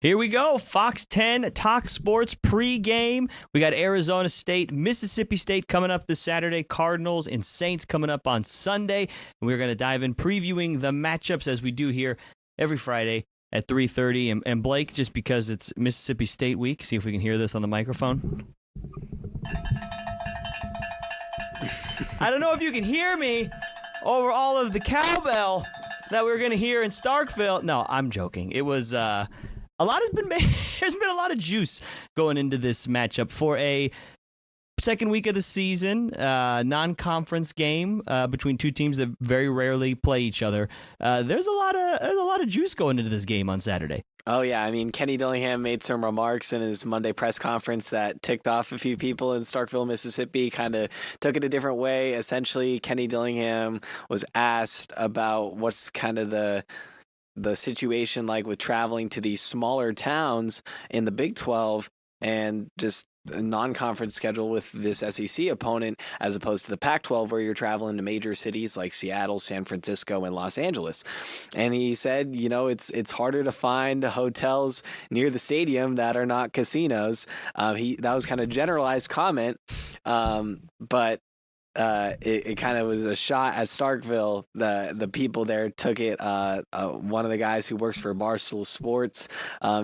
Here we go. Fox 10 Talk Sports pregame. We got Arizona State, Mississippi State coming up this Saturday, Cardinals and Saints coming up on Sunday. And we're going to dive in previewing the matchups as we do here every Friday at 3:30. And Blake, just because it's Mississippi State week, see if we can hear this on the microphone. I don't know if you can hear me over all of the cowbell that we're going to hear in Starkville. No, I'm joking. It was a lot has been made. There's been a lot of juice going into this matchup for a second week of the season, non-conference game between two teams that very rarely play each other. There's a lot of juice going into this game on Saturday. Oh, yeah. I mean, Kenny Dillingham made some remarks in his Monday press conference that ticked off a few people in Starkville, Mississippi, kind of took it a different way. Essentially, Kenny Dillingham was asked about what's kind of the situation like with traveling to these smaller towns in the Big 12 and just a non-conference schedule with this SEC opponent as opposed to the Pac-12 where you're traveling to major cities like Seattle, San Francisco, and Los Angeles. And he said, you know, it's harder to find hotels near the stadium that are not casinos. That was kind of generalized comment, but it kind of was a shot at Starkville. The people there took it. One of the guys who works for Barstool Sports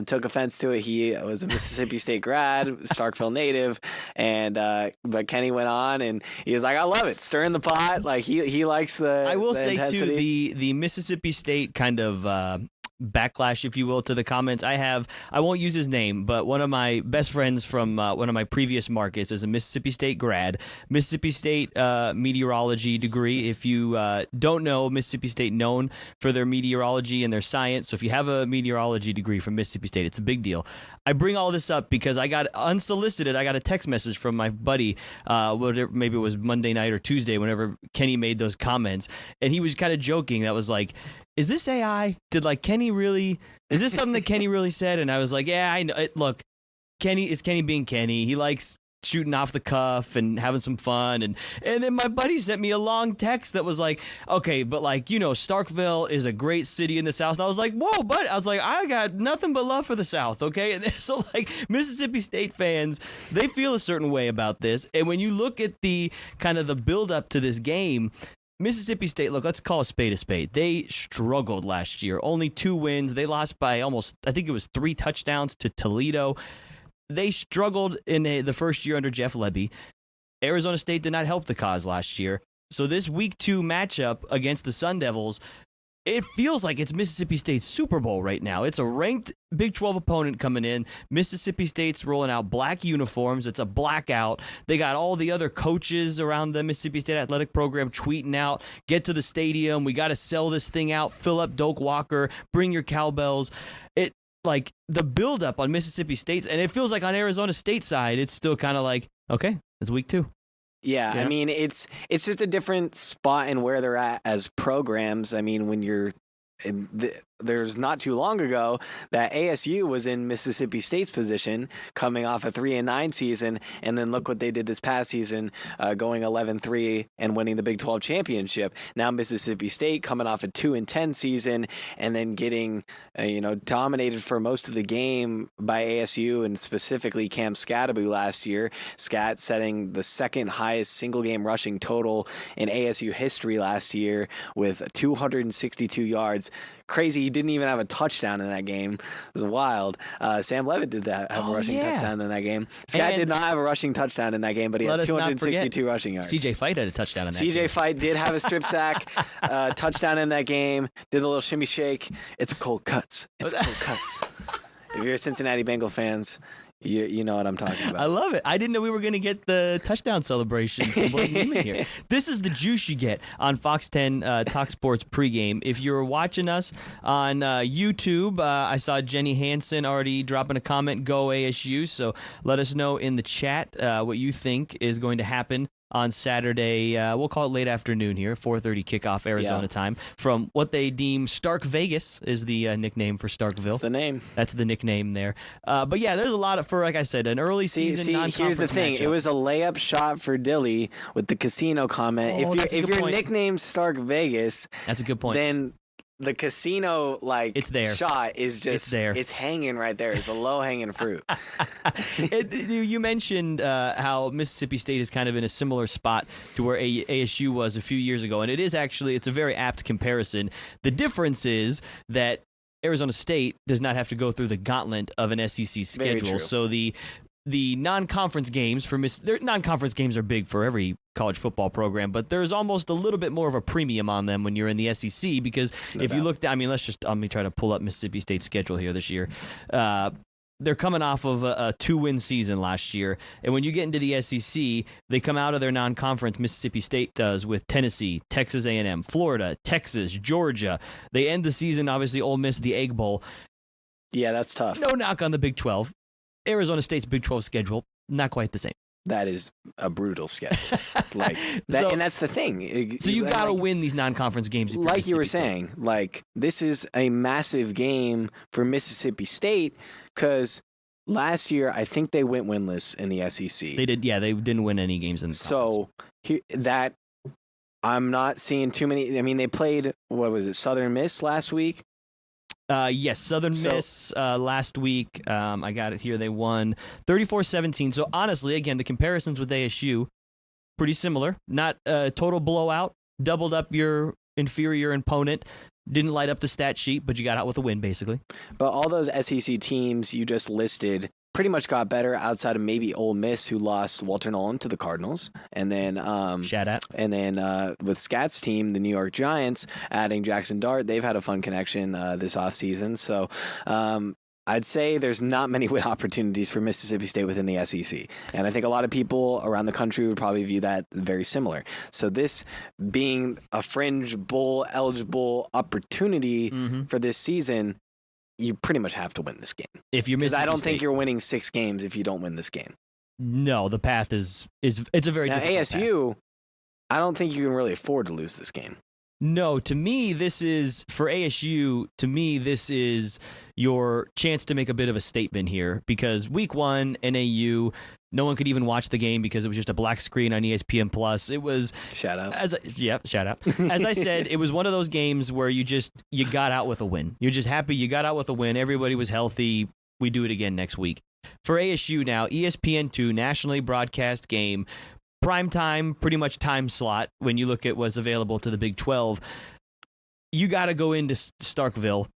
took offense to it. He was a Mississippi State grad, Starkville native, and but Kenny went on and he was like, "I love it, stirring the pot." Like he likes the. I will say intensity. too, the Mississippi State kind of backlash, if you will, to the comments. I won't use his name, but one of my best friends from one of my previous markets is a Mississippi State grad, Mississippi State meteorology degree. If you don't know, Mississippi State known for their meteorology and their science. So if you have a meteorology degree from Mississippi State, it's a big deal. I bring all this up because I got unsolicited. I got a text message from my buddy, maybe it was Monday night or Tuesday, whenever Kenny made those comments, and he was kind of joking. That was like, is this AI? Is this something that Kenny really said? And I was like, yeah, I know. Look, Kenny being Kenny. He likes shooting off the cuff and having some fun. And then my buddy sent me a long text that was like, okay, but like, you know, Starkville is a great city in the South. And I was like, whoa, but I was like, I got nothing but love for the South, okay? And so like Mississippi State fans, they feel a certain way about this. And when you look at the kind of the build up to this game, Mississippi State, look, let's call a spade a spade. They struggled last year. Only 2 wins. They lost by almost, I think it was 3 touchdowns to Toledo. They struggled in the first year under Jeff Lebby. Arizona State did not help the cause last year. So this week 2 matchup against the Sun Devils, it feels like it's Mississippi State's Super Bowl right now. It's a ranked Big 12 opponent coming in. Mississippi State's rolling out black uniforms. It's a blackout. They got all the other coaches around the Mississippi State athletic program tweeting out, get to the stadium. We got to sell this thing out. Fill up Doak Walker. Bring your cowbells. It like the buildup on Mississippi State's, and it feels like on Arizona State side, it's still kind of like, okay, it's week 2. Yeah, I mean, it's just a different spot in where they're at as programs. I mean, when you're there's not too long ago that ASU was in Mississippi State's position coming off a 3-9 season, and then look what they did this past season, going 11-3 and winning the Big 12 championship. Now Mississippi State coming off a 2-10 season and then getting dominated for most of the game by ASU and specifically Cam Scatterby last year. Scat setting the second highest single game rushing total in ASU history last year with 262 yards. Crazy, he didn't even have a touchdown in that game. It was wild. Sam Levitt did that, have a rushing touchdown in that game. Scat did not have a rushing touchdown in that game, but he had 262 rushing yards. CJ Fight had a touchdown in that game. CJ Fight did have a strip sack, touchdown in that game, did a little shimmy shake. It's cold cuts. It's cold cuts. If you're Cincinnati Bengal fans, you know what I'm talking about. I love it. I didn't know we were going to get the touchdown celebration from Blake Niemann here. This is the juice you get on Fox 10 Talk Sports pregame. If you're watching us on YouTube, I saw Jenny Hansen already dropping a comment, go ASU. So let us know in the chat what you think is going to happen on Saturday. We'll call it late afternoon here, 4:30 kickoff Arizona time, from what they deem Stark Vegas is the nickname for Starkville. That's the name. That's the nickname there. But yeah, there's a lot for, like I said, an early season non-conference here's the thing. matchup. It was a layup shot for Dilly with the casino comment. If your nickname's Stark Vegas, that's a good point. Then the casino it's there. shot is just It's there. It's hanging right there. It's a low hanging fruit. You mentioned how Mississippi State is kind of in a similar spot to where ASU was a few years ago, and it's a very apt comparison. The difference is that Arizona State does not have to go through the gauntlet of an SEC schedule. So the non-conference games non-conference games are big for every college football program, but there's almost a little bit more of a premium on them when you're in the SEC because if you look, let me try to pull up Mississippi State's schedule here this year. They're coming off of a 2-win season last year, and when you get into the SEC, they come out of their non-conference. Mississippi State does with Tennessee, Texas A&M, Florida, Texas, Georgia. They end the season, obviously, Ole Miss, the Egg Bowl. Yeah, that's tough. No knock on the Big 12. Arizona State's Big 12 schedule, not quite the same. That is a brutal schedule. And that's the thing. So you got to win these non-conference games. Like you were saying, this is a massive game for Mississippi State because last year I think they went winless in the SEC. They did, yeah. They didn't win any games in the conference. So I'm not seeing too many. I mean, they played Southern Miss last week. Yes, Southern Miss last week. I got it here. They won 34-17. So honestly, again, the comparisons with ASU, pretty similar. Not a total blowout. Doubled up your inferior opponent. Didn't light up the stat sheet, but you got out with a win, basically. But all those SEC teams you just listed pretty much got better outside of maybe Ole Miss, who lost Walter Nolan to the Cardinals. And then Shout out. And then with Scott's team, the New York Giants, adding Jackson Dart, they've had a fun connection this offseason. So I'd say there's not many win opportunities for Mississippi State within the SEC. And I think a lot of people around the country would probably view that very similar. So this being a fringe bowl eligible opportunity for this season, you pretty much have to win this game. If you're Mississippi I don't State, think you're winning 6 games if you don't win this game. No, the path is it's a very difficult ASU, path. I don't think you can really afford to lose this game. No, to me, this is for ASU. To me, this is your chance to make a bit of a statement here because week 1, NAU, no one could even watch the game because it was just a black screen on ESPN Plus. It was shout out. Shout out. As I said, it was one of those games where you got out with a win. You're just happy you got out with a win. Everybody was healthy. We do it again next week. For ASU now, ESPN2 nationally broadcast game. Prime time, pretty much time slot when you look at what's available to the Big 12. You got to go into Starkville.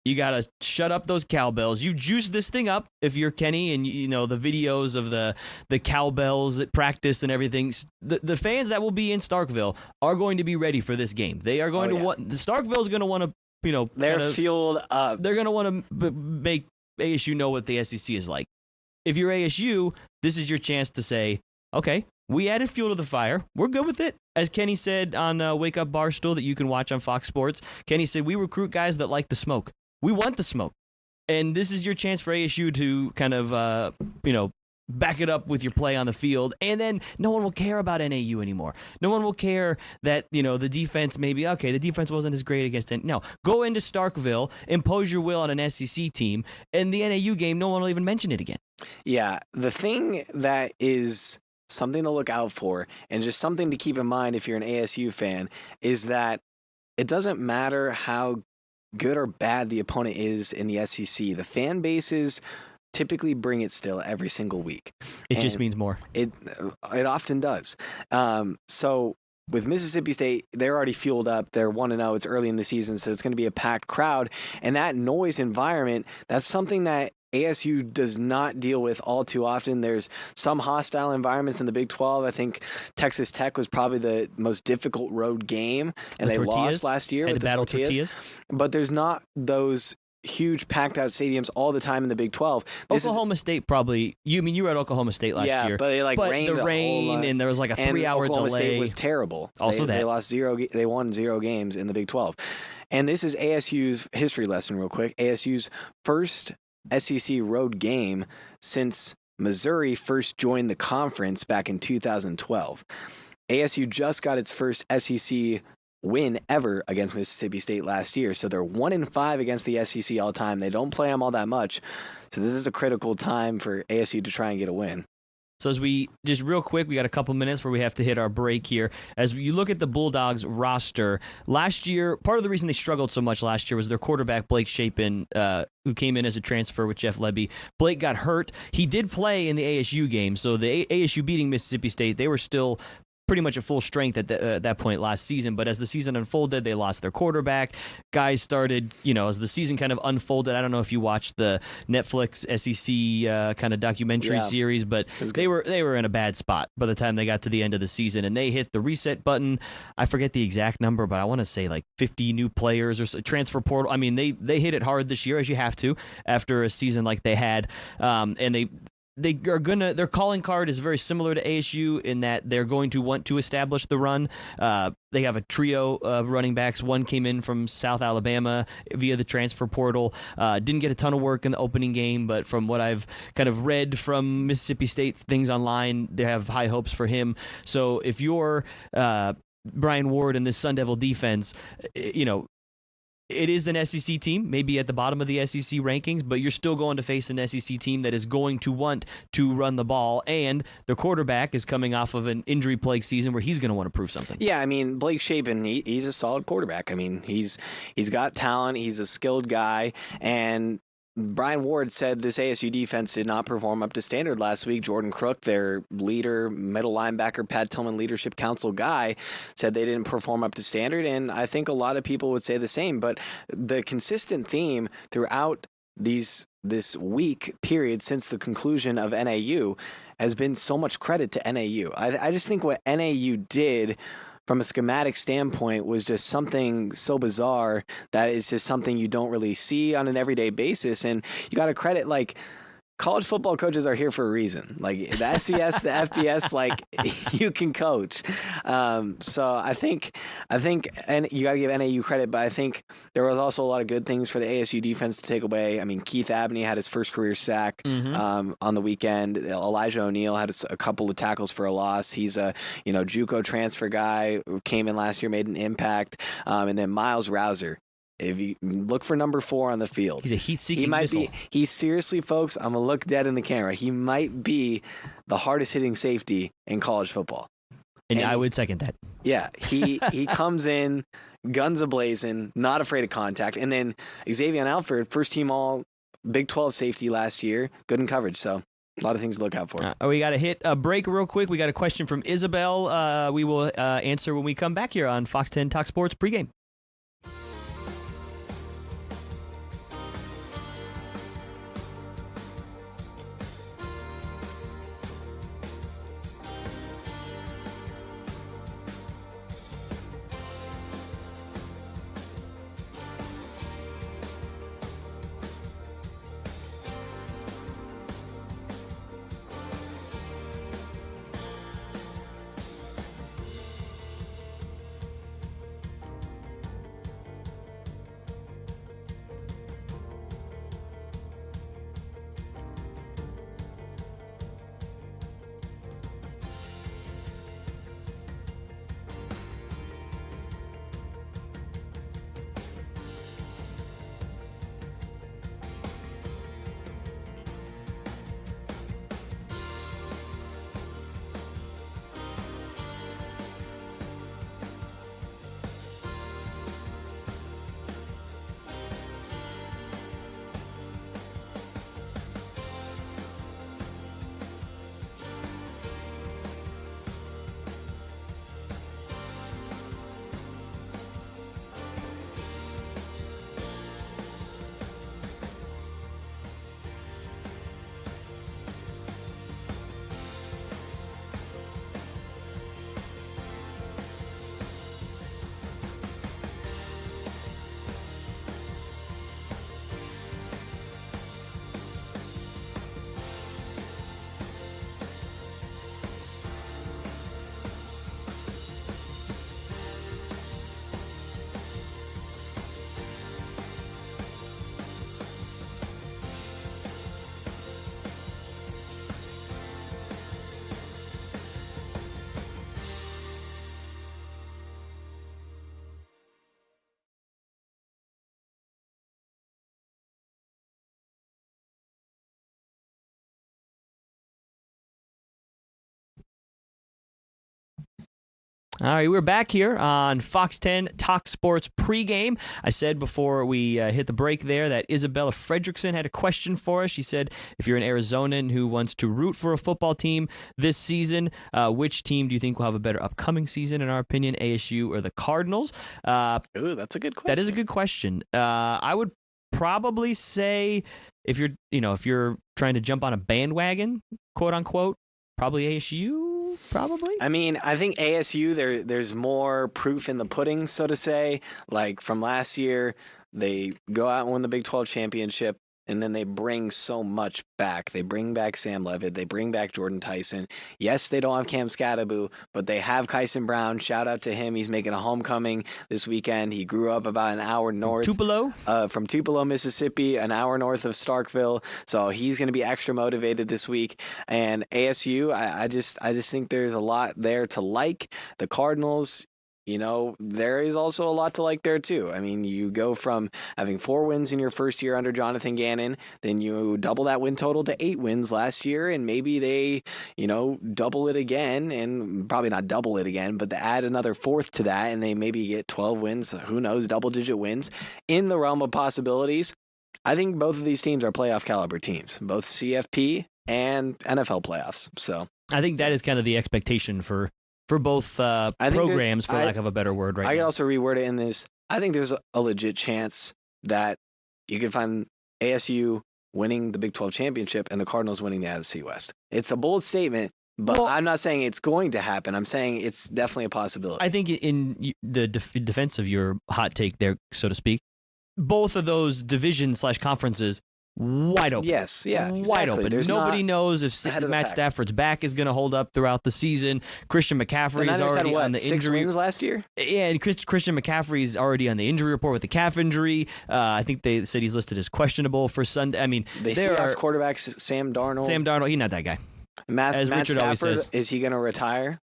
You got to shut up those cowbells. You've juiced this thing up if you're Kenny and you know the videos of the cowbells at practice and everything. The fans that will be in Starkville are going to be ready for this game. They are going to want the Starkville's going to want to, they're fueled up. They're going to want to make ASU know what the SEC is like. If you're ASU, this is your chance to say, okay, we added fuel to the fire. We're good with it. As Kenny said on Wake Up Barstool that you can watch on Fox Sports, Kenny said, we recruit guys that like the smoke. We want the smoke. And this is your chance for ASU to kind of, back it up with your play on the field. And then no one will care about NAU anymore. No one will care that, the defense the defense wasn't as great against it. No, go into Starkville, impose your will on an SEC team, and the NAU game, no one will even mention it again. Yeah, the thing that is something to look out for and just something to keep in mind if you're an ASU fan is that it doesn't matter how good or bad the opponent is in the SEC. The fan bases typically bring it still every single week. It just means more. It often does. So with Mississippi State, they're already fueled up. They're 1-0. It's early in the season, so it's going to be a packed crowd. And that noise environment, that's something that ASU does not deal with all too often. There's some hostile environments in the Big 12. I think Texas Tech was probably the most difficult road game, and they lost last year with the tortillas. But there's not those huge packed out stadiums all the time in the Big 12. Oklahoma State probably. You were at Oklahoma State last year. Yeah, but it rained the rain and there was like a 3-hour delay. Oklahoma State was terrible. They lost 0. They won 0 games in the Big 12. And this is ASU's history lesson, real quick. ASU's first SEC road game since Missouri first joined the conference back in 2012. ASU just got its first SEC win ever against Mississippi State last year. So they're 1-5 against the SEC all time. They don't play them all that much. So this is a critical time for ASU to try and get a win. So as we just real quick, we got a couple minutes where we have to hit our break here. As you look at the Bulldogs roster, last year, part of the reason they struggled so much last year was their quarterback, Blake Shapen, who came in as a transfer with Jeff Lebby. Blake got hurt. He did play in the ASU game, so the ASU beating Mississippi State, they were still pretty much at full strength at that point last season. But as the season unfolded, they lost their quarterback. Guys started, as the season kind of unfolded. I don't know if you watched the Netflix SEC kind of documentary series, but they were in a bad spot by the time they got to the end of the season, and they hit the reset button. I forget the exact number, but I want to say like 50 new players or so, transfer portal. I mean, they hit it hard this year, as you have to after a season like they had, and their calling card is very similar to ASU in that they're going to want to establish the run. They have a trio of running backs. One came in from South Alabama via the transfer portal. Didn't get a ton of work in the opening game, but from what I've kind of read from Mississippi State things online, they have high hopes for him. So if you're Brian Ward and this Sun Devil defense, it is an SEC team, maybe at the bottom of the SEC rankings, but you're still going to face an SEC team that is going to want to run the ball, and the quarterback is coming off of an injury-plagued season where he's going to want to prove something. Yeah, I mean, Blake Shapen, he's a solid quarterback. I mean, he's got talent, he's a skilled guy, and Brian Ward said this ASU defense did not perform up to standard last week. Jordan Crook, their leader, middle linebacker, Pat Tillman Leadership Council guy, said they didn't perform up to standard, and I think a lot of people would say the same. But the consistent theme throughout this week period since the conclusion of NAU has been so much credit to NAU. I just think what NAU did from a schematic standpoint was just something so bizarre that it's just something you don't really see on an everyday basis. And you got to credit, like, college football coaches are here for a reason. Like the FCS, the FBS, like you can coach. So I think, and you got to give NAU credit, but I think there was also a lot of good things for the ASU defense to take away. I mean, Keith Abney had his first career sack on the weekend. Elijah O'Neal had a couple of tackles for a loss. He's a JUCO transfer guy who came in last year, made an impact. And then Miles Rouser. If you look for number 4 on the field, he's a heat-seeking missile. He's seriously, folks, I'm going to look dead in the camera. He might be the hardest-hitting safety in college football. And I would second that. Yeah, he comes in, guns a-blazing, not afraid of contact. And then Xavier Alford, first-team all Big 12 safety last year, good in coverage. So a lot of things to look out for. We got to hit a break real quick. We got a question from Isabel. We will answer when we come back here on Fox 10 Talk Sports Pregame. All right, we're back here on Fox 10 Talk Sports Pregame. I said before we hit the break there that Isabella Fredrickson had a question for us. She said, if you're an Arizonan who wants to root for a football team this season, which team do you think will have a better upcoming season, in our opinion, ASU or the Cardinals? Ooh, that's a good question. That is a good question. I would probably say if you're trying to jump on a bandwagon, quote unquote, probably ASU. Probably. I mean, I think ASU, there's more proof in the pudding, so to say. Like from last year, they go out and win the Big 12 championship, and then they bring so much back. They bring back Sam Levitt. They bring back Jordan Tyson. Yes, they don't have Cam Scatterbu, but they have Kyson Brown. Shout out to him. He's making a homecoming this weekend. He grew up about an hour north. Tupelo? From Tupelo, Mississippi, an hour north of Starkville. So he's going to be extra motivated this week. And ASU, I just think there's a lot there to like. The Cardinals, there is also a lot to like there, too. I mean, you go from having 4 wins in your first year under Jonathan Gannon, then you double that win total to 8 wins last year, and maybe they, double it again, and probably not double it again, but to add another 4th to that, and they maybe get 12 wins, who knows, double-digit wins in the realm of possibilities. I think both of these teams are playoff caliber teams, both CFP and NFL playoffs. So I think that is kind of the expectation for both programs, for lack of a better word, right? I now. could also reword it in this. I think there's a legit chance that you can find ASU winning the Big 12 championship and the Cardinals winning the ASC West. It's a bold statement, but I'm not saying it's going to happen. I'm saying it's definitely a possibility. I think in the defense of your hot take there, so to speak, both of those divisions/conferences wide open. Yes, yeah, wide exactly. open. There's Nobody knows if Matt Stafford's back is going to hold up throughout the season. Christian McCaffrey is already on the 6 injury. wins last year. Yeah, and Christian McCaffrey is already on the injury report with the calf injury. I think they said he's listed as questionable for Sunday. I mean, Seahawks quarterbacks Sam Darnold, he's not that guy. Matt Richard Stafford, always says, is he going to retire?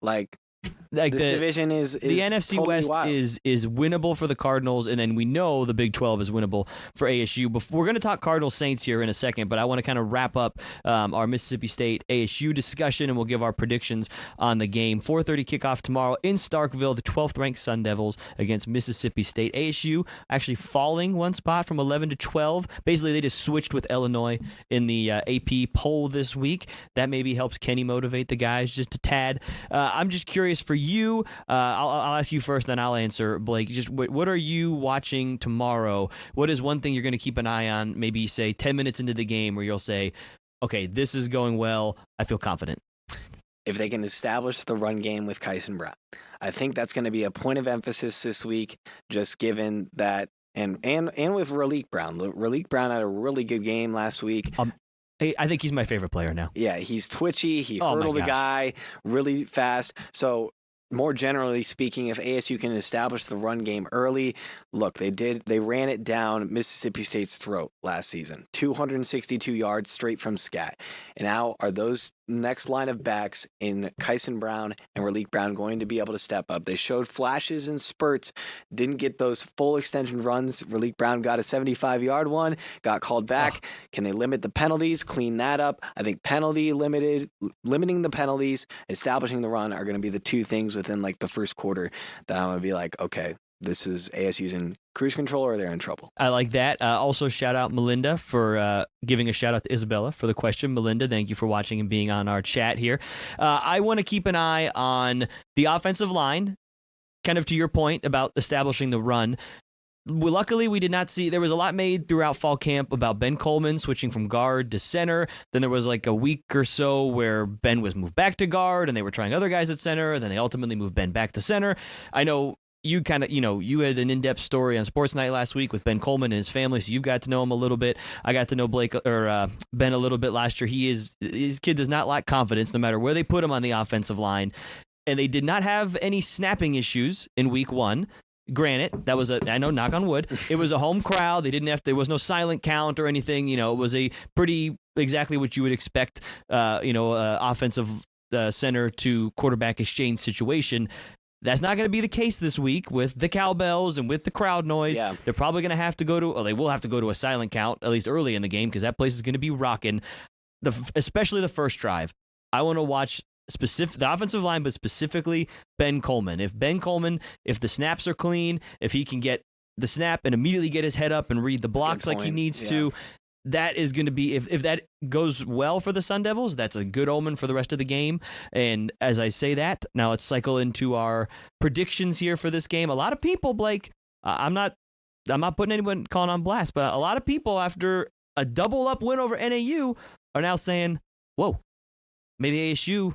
This the division is the NFC totally West wild. is winnable for the Cardinals, and then we know the Big 12 is winnable for ASU. We're going to talk Cardinals Saints here in a second, but I want to kind of wrap up our Mississippi State ASU discussion, and we'll give our predictions on the game. 4:30 kickoff tomorrow in Starkville. The 12th ranked Sun Devils against Mississippi State. ASU actually falling one spot from 11 to 12. Basically, they just switched with Illinois in the AP poll this week. That maybe helps Kenny motivate the guys just a tad. I'm just curious for you. I'll ask you first, then I'll answer, Blake. Just what are you watching tomorrow? What is one thing you're going to keep an eye on, maybe say 10 minutes into the game where you'll say, okay, this is going well, I feel confident? If they can establish the run game with Kyson Brown. I think that's going to be a point of emphasis this week, just given that, and with Raleek Brown. Raleek Brown had a really good game last week. I think he's my favorite player now. Yeah, he's twitchy. He hurdled a guy really fast. So more generally speaking, if ASU can establish the run game early, look, they ran it down Mississippi State's throat last season. 262 yards straight from scat. And now are those next line of backs in Kyson Brown and Raleek Brown going to be able to step up? They showed flashes and spurts, didn't get those full extension runs. Raleek Brown got a 75-yard one, got called back. Can they limit the penalties, clean that up? I think limiting the penalties, establishing the run are going to be the two things within the first quarter that I'm going to be like, okay, this is ASU's in cruise control or they're in trouble. I like that. Also, shout out Melinda for giving a shout out to Isabella for the question. Melinda, thank you for watching and being on our chat here. I want to keep an eye on the offensive line, kind of to your point about establishing the run. Luckily, we did not see, there was a lot made throughout fall camp about Ben Coleman switching from guard to center. Then there was a week or so where Ben was moved back to guard and they were trying other guys at center. And then they ultimately moved Ben back to center. I know you kind of, you had an in-depth story on Sports Night last week with Ben Coleman and his family, so you've got to know him a little bit. I got to know Ben a little bit last year. His kid does not lack confidence no matter where they put him on the offensive line. And they did not have any snapping issues in week 1. Granted, that was I know, knock on wood, it was a home crowd. There was no silent count or anything. It was a pretty exactly what you would expect, offensive center to quarterback exchange situation. That's not going to be the case this week with the cowbells and with the crowd noise. Yeah. They're probably going to have to they will have to go to a silent count, at least early in the game, because that place is going to be rocking, especially the first drive. I want to watch the offensive line, but specifically Ben Coleman. If the snaps are clean, if he can get the snap and immediately get his head up and read the blocks like he needs to, that is going to be, if that goes well for the Sun Devils, that's a good omen for the rest of the game. And as I say that, now let's cycle into our predictions here for this game. A lot of people, Blake, I'm not putting anyone calling on blast, but a lot of people after a double up win over NAU are now saying, whoa, maybe ASU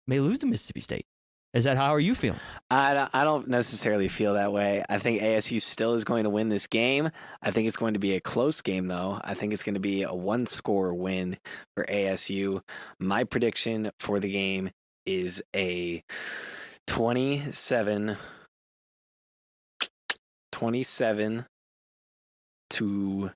may lose to Mississippi State. Is that how are you feeling? I don't necessarily feel that way. I think ASU still is going to win this game. I think it's going to be a close game, though. I think it's going to be a one-score win for ASU. My prediction for the game is a 27 to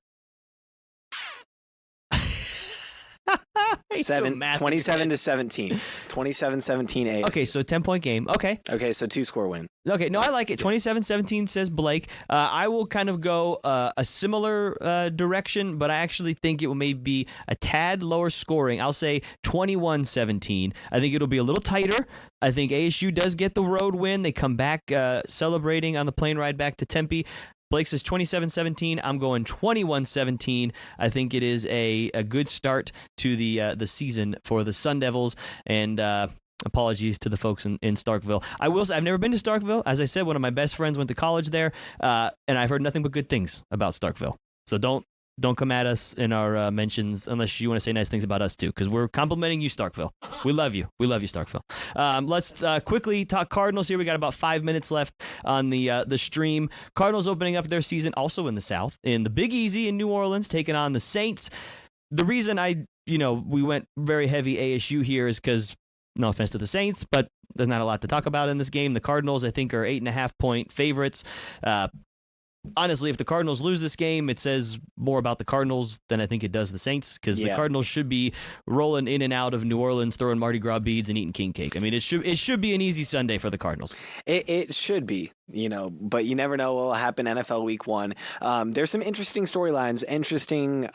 27 to 17. 27-17 ASU. Okay, so 10-point game. Okay, so 2-score win. Okay, no, I like it. 27-17 says Blake. I will kind of go a similar direction, but I actually think it will maybe be a tad lower scoring. I'll say 21-17. I think it'll be a little tighter. I think ASU does get the road win. They come back celebrating on the plane ride back to Tempe. Blake says 27-17. I'm going 21-17. I think it is a good start to the season for the Sun Devils. And apologies to the folks in Starkville. I will say I've never been to Starkville. As I said, one of my best friends went to college there, and I've heard nothing but good things about Starkville. So don't come at us in our mentions unless you want to say nice things about us too, because we're complimenting you, Starkville. We love you. We love you, Starkville. Let's quickly talk Cardinals here. We got about 5 minutes left on the stream. Cardinals opening up their season also in the South, in the Big Easy in New Orleans, taking on the Saints. The reason we went very heavy ASU here is because, no offense to the Saints, but there's not a lot to talk about in this game. The Cardinals, I think, are 8.5-point favorites. Honestly, if the Cardinals lose this game, it says more about the Cardinals than I think it does the Saints, because the Cardinals should be rolling in and out of New Orleans, throwing Mardi Gras beads and eating king cake. I mean, it should be an easy Sunday for the Cardinals. It should be, but you never know what will happen NFL Week 1. There's some interesting storylines, interesting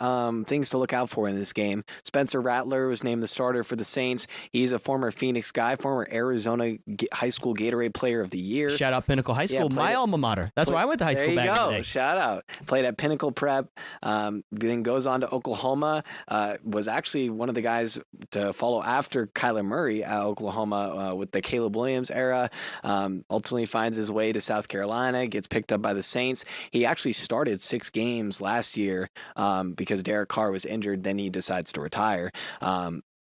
things to look out for in this game. Spencer Rattler was named the starter for the Saints. He's a former Phoenix guy, former Arizona High School Gatorade Player of the Year. Shout out Pinnacle High School, my alma mater. That's where I went to high school back in the day. Shout out. Played at Pinnacle Prep, then goes on to Oklahoma. Was actually one of the guys to follow after Kyler Murray at Oklahoma with the Caleb Williams era. Ultimately finds his way to South Carolina, gets picked up by the Saints. He actually started 6 games last year because Derek Carr was injured. Then he decides to retire.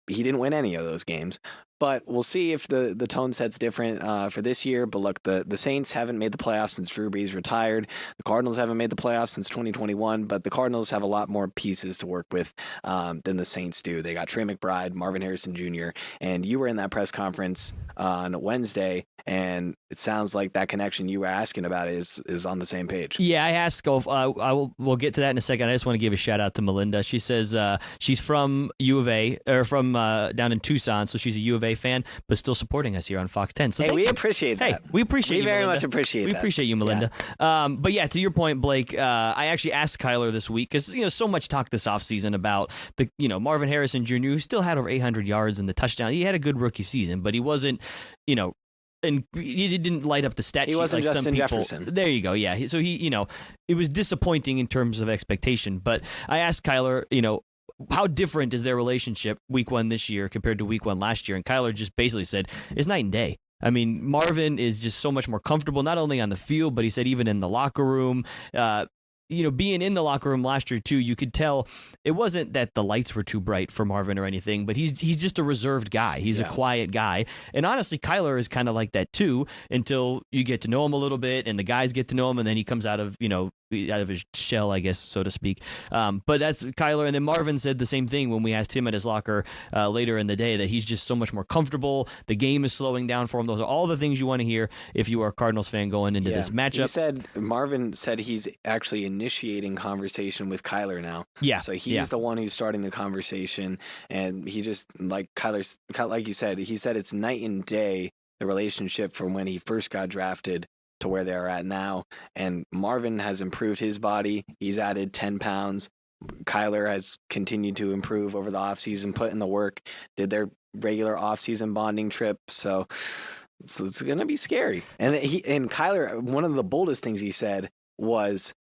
He didn't win any of those games. But we'll see if the tone set's different for this year. But look, the Saints haven't made the playoffs since Drew Brees retired. The Cardinals haven't made the playoffs since 2021. But the Cardinals have a lot more pieces to work with than the Saints do. They got Trey McBride, Marvin Harrison Jr., and you were in that press conference on Wednesday, and it sounds like that connection you were asking about is on the same page. Yeah, I asked. We'll get to that in a second. I just want to give a shout out to Melinda. She says she's from U of A, or from down in Tucson, so she's a U of A fan, but still supporting us here on Fox 10. So we appreciate that. Hey, we appreciate you, very Melinda. much appreciate we that. appreciate you, Melinda. Yeah. But yeah, to your point, Blake, I actually asked Kyler this week because so much talk this offseason about the Marvin Harrison Jr., who still had over 800 yards in the touchdown. He had a good rookie season, but he wasn't and he didn't light up the stat sheet like Justin some people. Jefferson. There you go. Yeah. So he it was disappointing in terms of expectation. But I asked Kyler, how different is their relationship week 1 this year compared to week 1 last year? And Kyler just basically said it's night and day. I mean, Marvin is just so much more comfortable, not only on the field, but he said even in the locker room. Being in the locker room last year too, you could tell it wasn't that the lights were too bright for Marvin or anything, but he's just a reserved guy. He's a quiet guy. And honestly, Kyler is kind of like that too until you get to know him a little bit and the guys get to know him, and then he comes out of his shell, I guess, so to speak. But that's Kyler. And then Marvin said the same thing when we asked him at his locker later in the day, that he's just so much more comfortable. The game is slowing down for him. Those are all the things you want to hear if you are a Cardinals fan going into this matchup. Marvin said he's actually initiating conversation with Kyler now. Yeah. So he's the one who's starting the conversation. And he just, like you said, he said it's night and day, the relationship from when he first got drafted to where they're at now. And Marvin has improved his body. He's added 10 pounds. Kyler has continued to improve over the offseason, put in the work, did their regular off-season bonding trip. So it's going to be scary. And Kyler, one of the boldest things he said was,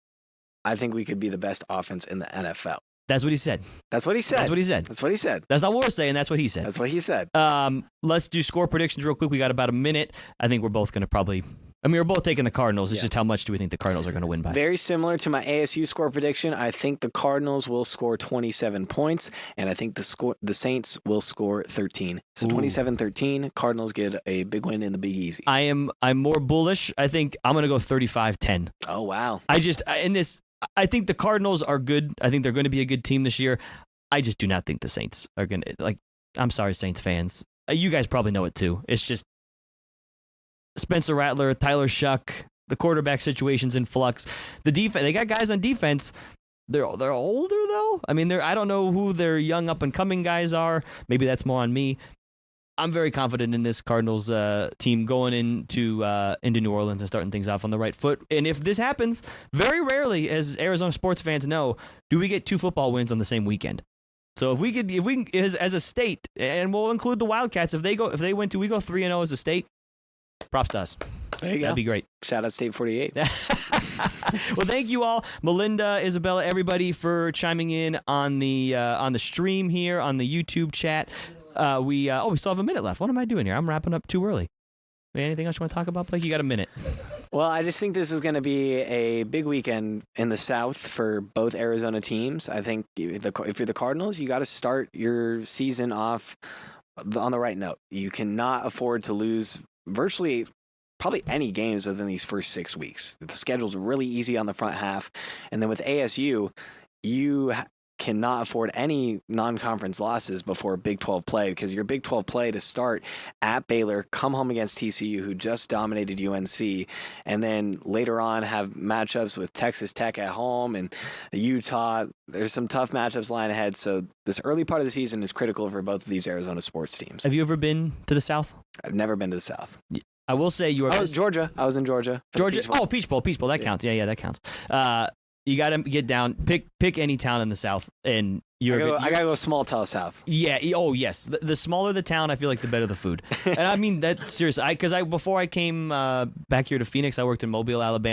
I think we could be the best offense in the NFL. That's what he said. That's what he said. That's what he said. That's what he said. That's not what we're saying. That's what he said. That's what he said. Let's do score predictions real quick. We got about a minute. I think we're both going to probably... we're both taking the Cardinals. It's just how much do we think the Cardinals are going to win by? Very similar to my ASU score prediction. I think the Cardinals will score 27 points, and I think the Saints will score 13. So 27-13, Cardinals get a big win in the Big Easy. I'm more bullish. I think I'm going to go 35-10. Oh, wow. I think the Cardinals are good. I think they're going to be a good team this year. I just do not think the Saints are going to, I'm sorry, Saints fans. You guys probably know it too. It's just Spencer Rattler, Tyler Shuck, the quarterback situation's in flux. The defense, they got guys on defense. They're older though. I don't know who their young up and coming guys are. Maybe that's more on me. I'm very confident in this Cardinals team going into New Orleans and starting things off on the right foot. And if this happens, very rarely, as Arizona sports fans know, do we get 2 football wins on the same weekend. So if we as a state, and we'll include the Wildcats, if we go 3-0 as a state, props to us. There you go. That'd be great. Shout out State 48. Well, thank you all, Melinda, Isabella, everybody, for chiming in on the stream here on the YouTube chat. We still have a minute left. What am I doing here? I'm wrapping up too early. Anything else you want to talk about, Blake? You got a minute. Well, I just think this is going to be a big weekend in the South for both Arizona teams. I think if you're the Cardinals, you got to start your season off on the right note. You cannot afford to lose virtually probably any games within these first 6 weeks. The schedule's really easy on the front half. And then with ASU, you cannot afford any non-conference losses before Big 12 play, because your Big 12 play to start at Baylor, come home against TCU, who just dominated UNC, and then later on have matchups with Texas Tech at home and Utah. There's some tough matchups lying ahead, so this early part of the season is critical for both of these Arizona sports teams. Have you ever been to the South? I've never been to the South. I will say you are. I was Georgia. I was in Georgia. Georgia. Peach Bowl. That counts. Yeah, that counts. You got to get down. Pick any town in the South, and I gotta go small town South. Yeah. Oh, yes. The smaller the town, I feel like the better the food. And I mean that seriously. Before I came back here to Phoenix, I worked in Mobile, Alabama.